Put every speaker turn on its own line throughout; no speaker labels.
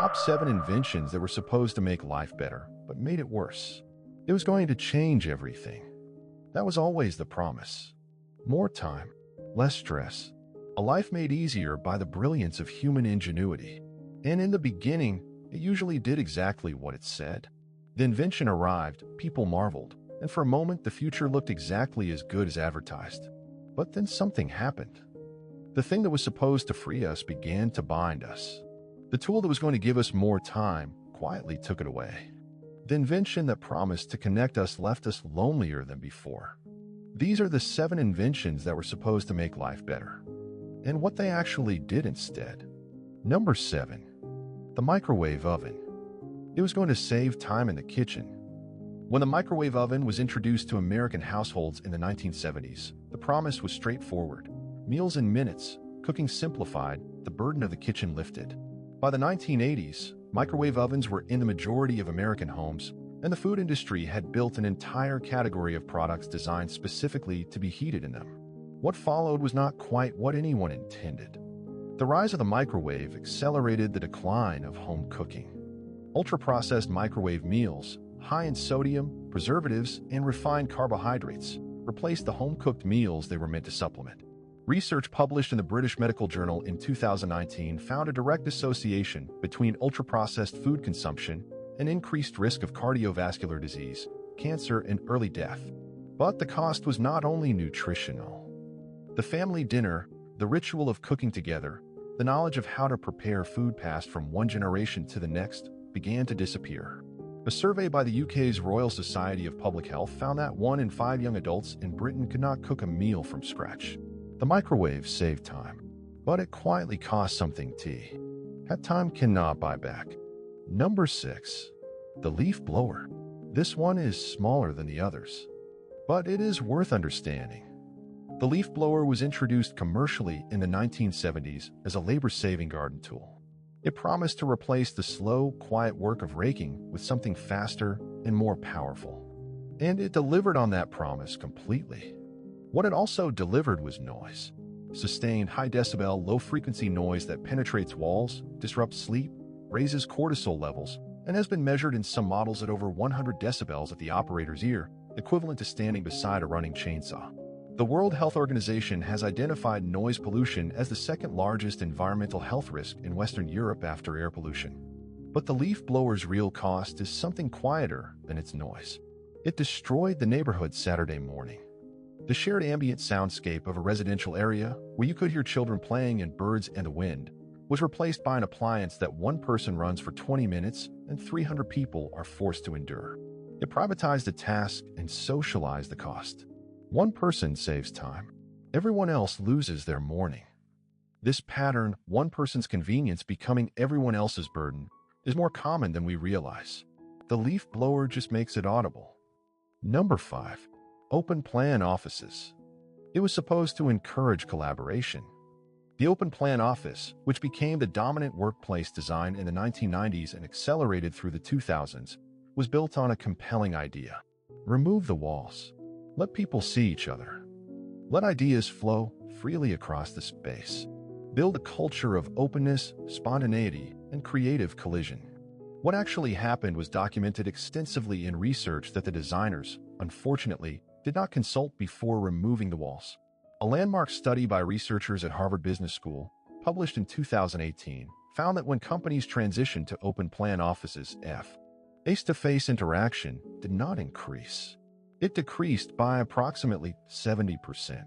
top 7 inventions that were supposed to make life better, but made it worse. It was going to change everything. That was always the promise. More time, less stress, a life made easier by the brilliance of human ingenuity. And in the beginning, it usually did exactly what it said. The invention arrived, people marveled, and for a moment the future looked exactly as good as advertised. But then something happened. The thing that was supposed to free us began to bind us. The tool that was going to give us more time quietly took it away. The invention that promised to connect us left us lonelier than before. These are the 7 inventions that were supposed to make life better, and what they actually did instead. Number 7. The microwave oven. It was going to save time in the kitchen. When the microwave oven was introduced to American households in the 1970s, the promise was straightforward. Meals in minutes, cooking simplified, the burden of the kitchen lifted. By the 1980s, microwave ovens were in the majority of American homes, and the food industry had built an entire category of products designed specifically to be heated in them. What followed was not quite what anyone intended. The rise of the microwave accelerated the decline of home cooking. Ultra-processed microwave meals, high in sodium, preservatives, and refined carbohydrates, replaced the home-cooked meals they were meant to supplement. Research published in the British Medical Journal in 2019 found a direct association between ultra-processed food consumption and increased risk of cardiovascular disease, cancer, and early death. But the cost was not only nutritional. The family dinner, the ritual of cooking together, the knowledge of how to prepare food passed from one generation to the next began to disappear. A survey by the UK's Royal Society of Public Health found that 1 in 5 young adults in Britain could not cook a meal from scratch. The microwave saved time, but it quietly cost something tea. That time cannot buy back. Number 6. The leaf blower. This one is smaller than the others, but it is worth understanding. The leaf blower was introduced commercially in the 1970s as a labor-saving garden tool. It promised to replace the slow, quiet work of raking with something faster and more powerful. And it delivered on that promise completely. What it also delivered was noise. Sustained high-decibel, low-frequency noise that penetrates walls, disrupts sleep, raises cortisol levels, and has been measured in some models at over 100 decibels at the operator's ear, equivalent to standing beside a running chainsaw. The World Health Organization has identified noise pollution as the second largest environmental health risk in Western Europe after air pollution. But the leaf blower's real cost is something quieter than its noise. It destroyed the neighborhood Saturday morning. The shared ambient soundscape of a residential area, where you could hear children playing and birds and the wind, was replaced by an appliance that one person runs for 20 minutes and 300 people are forced to endure. It privatized the task and socialized the cost. One person saves time. Everyone else loses their morning. This pattern, one person's convenience becoming everyone else's burden, is more common than we realize. The leaf blower just makes it audible. Number 5. Open plan offices. It was supposed to encourage collaboration. The open plan office, which became the dominant workplace design in the 1990s and accelerated through the 2000s, was built on a compelling idea. Remove the walls. Let people see each other. Let ideas flow freely across the space. Build a culture of openness, spontaneity, and creative collision. What actually happened was documented extensively in research that the designers, unfortunately, did not consult before removing the walls. A landmark study by researchers at Harvard Business School, published in 2018, found that when companies transitioned to open plan offices, face-to-face interaction did not increase. It decreased by approximately 70%.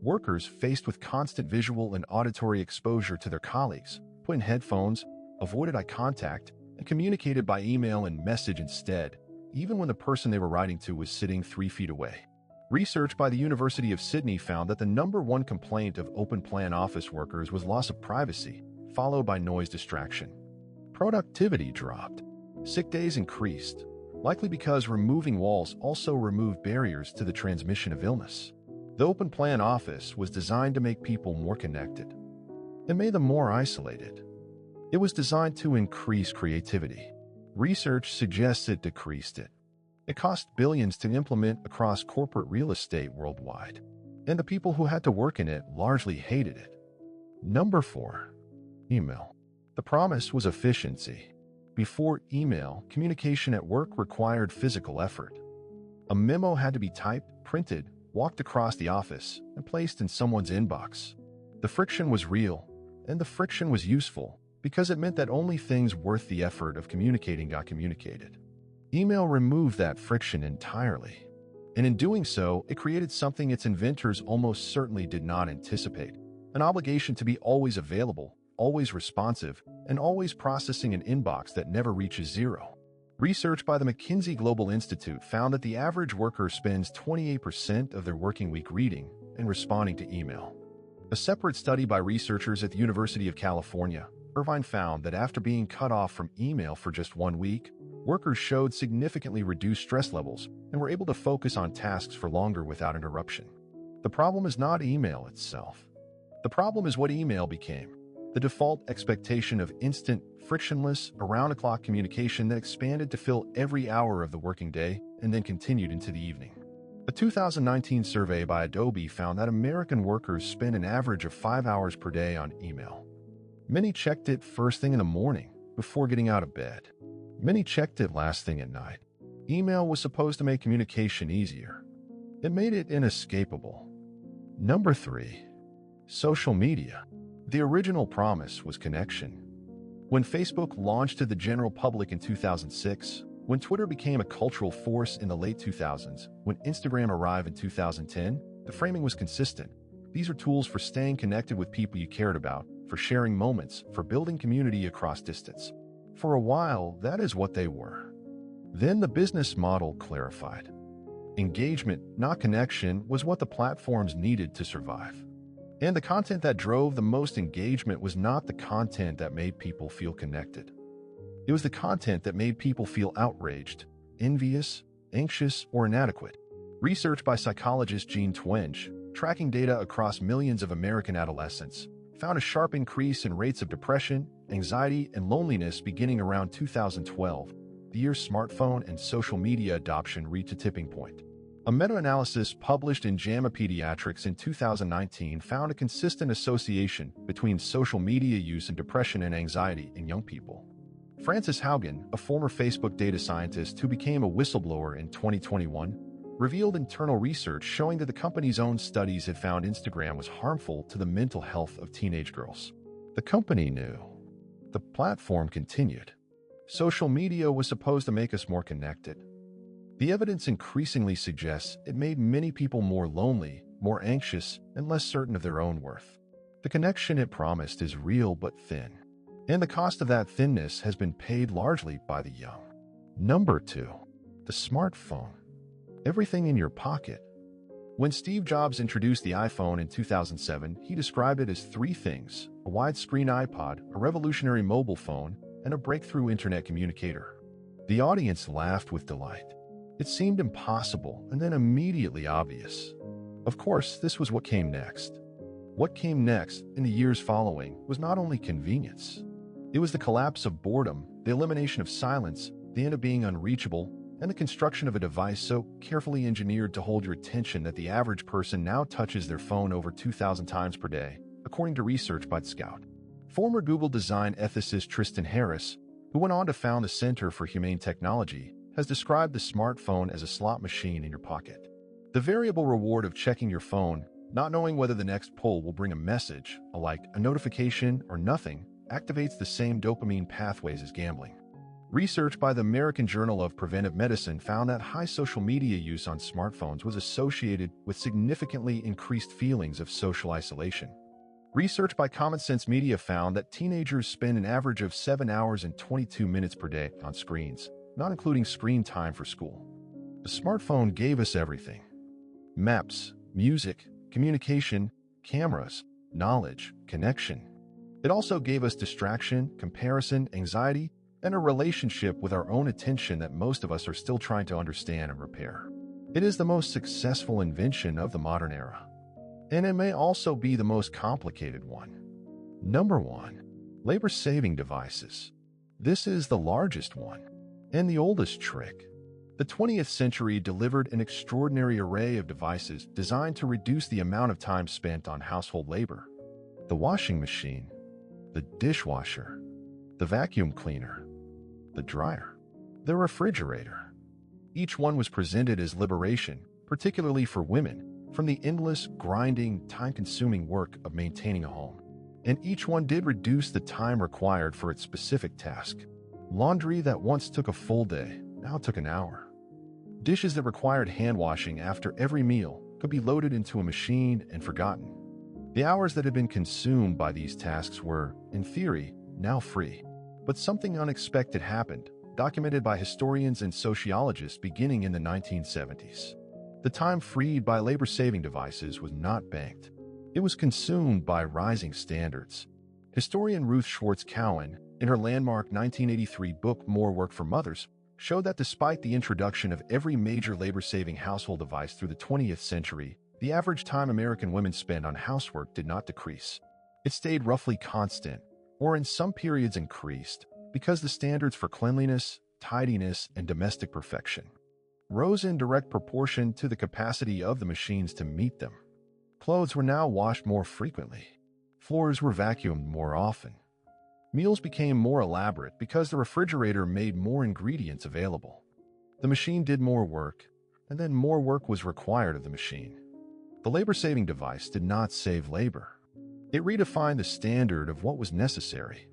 Workers faced with constant visual and auditory exposure to their colleagues put in headphones, avoided eye contact, and communicated by email and message instead, even when the person they were writing to was sitting 3 feet away. Research by the University of Sydney found that the number 1 complaint of open plan office workers was loss of privacy, followed by noise distraction. Productivity dropped. Sick days increased, likely because removing walls also removed barriers to the transmission of illness. The open plan office was designed to make people more connected. It made them more isolated. It was designed to increase creativity. Research suggests it decreased it. It cost billions to implement across corporate real estate worldwide, and the people who had to work in it largely hated it. Number 4. Email. The promise was efficiency. Before email, communication at work required physical effort. A memo had to be typed, printed, walked across the office, and placed in someone's inbox. The friction was real, and the friction was useful because it meant that only things worth the effort of communicating got communicated. Email removed that friction entirely. And in doing so, it created something its inventors almost certainly did not anticipate: an obligation to be always available, always responsive, and always processing an inbox that never reaches zero. Research by the McKinsey Global Institute found that the average worker spends 28% of their working week reading and responding to email. A separate study by researchers at the University of California, Irvine, found that after being cut off from email for just 1 week, workers showed significantly reduced stress levels and were able to focus on tasks for longer without interruption. The problem is not email itself. The problem is what email became: the default expectation of instant, frictionless, around-the-clock communication that expanded to fill every hour of the working day and then continued into the evening. A 2019 survey by Adobe found that American workers spend an average of 5 hours per day on email. Many checked it first thing in the morning, before getting out of bed. Many checked it last thing at night. Email was supposed to make communication easier. It made it inescapable. Number 3. Social media. The original promise was connection. When Facebook launched to the general public in 2006, when Twitter became a cultural force in the late 2000s, when Instagram arrived in 2010, the framing was consistent. These are tools for staying connected with people you cared about, for sharing moments, for building community across distance. For a while, that is what they were. Then the business model clarified. Engagement, not connection, was what the platforms needed to survive. And the content that drove the most engagement was not the content that made people feel connected. It was the content that made people feel outraged, envious, anxious, or inadequate. Research by psychologist Jean Twenge, tracking data across millions of American adolescents, found a sharp increase in rates of depression, anxiety, and loneliness beginning around 2012, the year smartphone and social media adoption reached a tipping point. A meta-analysis published in JAMA Pediatrics in 2019 found a consistent association between social media use and depression and anxiety in young people. Frances Haugen, a former Facebook data scientist who became a whistleblower in 2021, revealed internal research showing that the company's own studies had found Instagram was harmful to the mental health of teenage girls. The company knew. The platform continued. Social media was supposed to make us more connected. The evidence increasingly suggests it made many people more lonely, more anxious, and less certain of their own worth. The connection it promised is real but thin, and the cost of that thinness has been paid largely by the young. Number 2. The smartphone. Everything in your pocket. When Steve Jobs introduced the iPhone in 2007, he described it as 3 things: a widescreen iPod, a revolutionary mobile phone, and a breakthrough internet communicator. The audience laughed with delight. It seemed impossible and then immediately obvious. Of course, this was what came next. What came next, in the years following, was not only convenience. It was the collapse of boredom, the elimination of silence, the end of being unreachable, and the construction of a device so carefully engineered to hold your attention that the average person now touches their phone over 2,000 times per day, according to research by Scout. Former Google design ethicist Tristan Harris, who went on to found the Center for Humane Technology, has described the smartphone as a slot machine in your pocket. The variable reward of checking your phone, not knowing whether the next pull will bring a message, a like, a notification, or nothing, activates the same dopamine pathways as gambling. Research by the American Journal of Preventive Medicine found that high social media use on smartphones was associated with significantly increased feelings of social isolation. Research by Common Sense Media found that teenagers spend an average of 7 hours and 22 minutes per day on screens, not including screen time for school. The smartphone gave us everything: maps, music, communication, cameras, knowledge, connection. It also gave us distraction, comparison, anxiety, and a relationship with our own attention that most of us are still trying to understand and repair. It is the most successful invention of the modern era, and it may also be the most complicated one. Number 1. Labor-saving devices. This is the largest one, and the oldest trick. The 20th century delivered an extraordinary array of devices designed to reduce the amount of time spent on household labor. The washing machine, the dishwasher, the vacuum cleaner, the dryer, the refrigerator. Each one was presented as liberation, particularly for women, from the endless, grinding, time-consuming work of maintaining a home. And each one did reduce the time required for its specific task. Laundry that once took a full day now took an hour. Dishes that required hand-washing after every meal could be loaded into a machine and forgotten. The hours that had been consumed by these tasks were, in theory, now free. But something unexpected happened, documented by historians and sociologists beginning in the 1970s. The time freed by labor-saving devices was not banked. It was consumed by rising standards. Historian Ruth Schwartz-Cowan, in her landmark 1983 book More Work for Mothers, showed that despite the introduction of every major labor-saving household device through the 20th century, the average time American women spent on housework did not decrease. It stayed roughly constant, or in some periods increased, because the standards for cleanliness, tidiness, and domestic perfection rose in direct proportion to the capacity of the machines to meet them. Clothes were now washed more frequently. Floors were vacuumed more often. Meals became more elaborate because the refrigerator made more ingredients available. The machine did more work, and then more work was required of the machine. The labor-saving device did not save labor. It redefined the standard of what was necessary.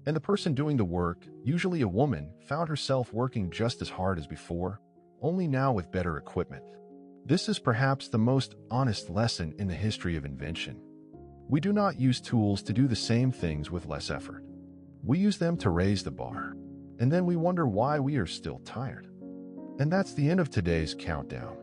And the person doing the work, usually a woman, found herself working just as hard as before, only now with better equipment. This is perhaps the most honest lesson in the history of invention. We do not use tools to do the same things with less effort. We use them to raise the bar, and then we wonder why we are still tired. And that's the end of today's countdown.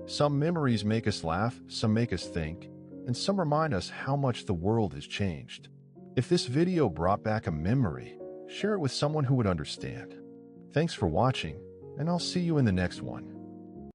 Some memories make us laugh, some make us think, and some remind us how much the world has changed. If this video brought back a memory, share it with someone who would understand. Thanks for watching, and I'll see you in the next one.